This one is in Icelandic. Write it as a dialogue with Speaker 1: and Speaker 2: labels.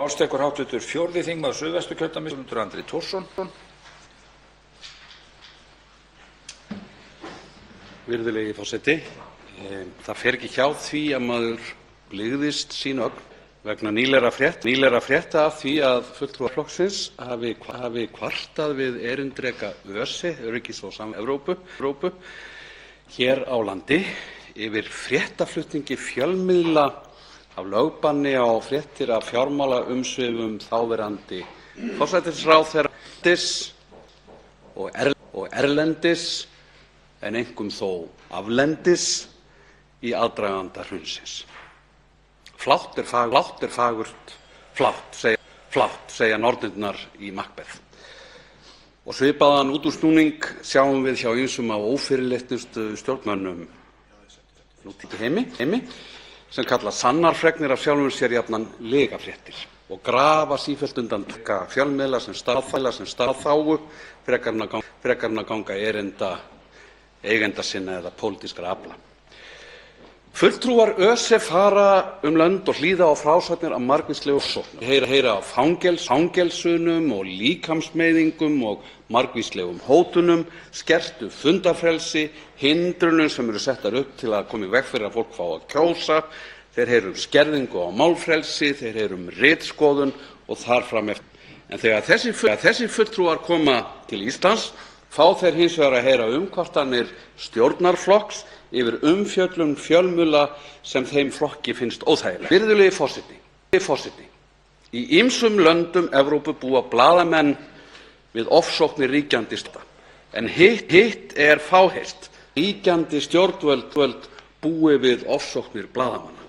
Speaker 1: Málstekur hv. 4. þingmaður Suðvesturkjördæmis, Guðmundur Andri Thorsson.
Speaker 2: Virðulegi forseti. Það fer ekki hjá því að maður blygðist sín ögn vegna nýlegra frétta af því að fulltrúar flokksins hafi kvartað við erindreka ÖSE, Öryggis- og Evrópu, hér á landi yfir fréttaflutningi fjölmiðla af lögbanni á fréttir af fjármálaumsvifum þáverandi forsætisráðherra og erlendis, en einkum þó aflendis, í aðdraganda hrunsins. Flátt er fagurt, flátt, segja nornirnar í Macbeth. Og svipaðan útúrsnúning sjáum við hjá ýmsum af ófyrirleitnustu stjórnmönnum nútíð heimi sem kalla sannar fregnir af sjálfum sér jafnan lygafréttir og grafa sífellt undan fjölmiðla sem starfþágu frekar en að ganga erinda eigenda sinna eða pólitískra afla. Fulltrúar ÖSE fara lönd og hlýða á frásagnir af margvíslegum ofsóknum. Heyra af fangelsunum og líkamsmeiðingum og margvíslegum hótunum, skertu fundarfrelsi, hindrunum sem eru settar upp til að koma í veg fyrir að fólk fái að kjósa. Þeir heyra skerðingu á málfrelsi, þeir heyra ritskoðun og þar fram eftir. En þegar þessi fulltrúar koma til Íslands fá þeir hins vegar að heyra umkvartanir stjórnarflokks yfir umfjöllun fjölmiðla sem þeim flokki finnst óþægilegt. Virðulegi forseti. Í ýmsum löndum Evrópu búa blaðamenn við ofsóknir ríkjandi stjórnvalda, en hitt er fáheyrt. Ríkjandi stjórnvöld búi við ofsóknir blaðamanna.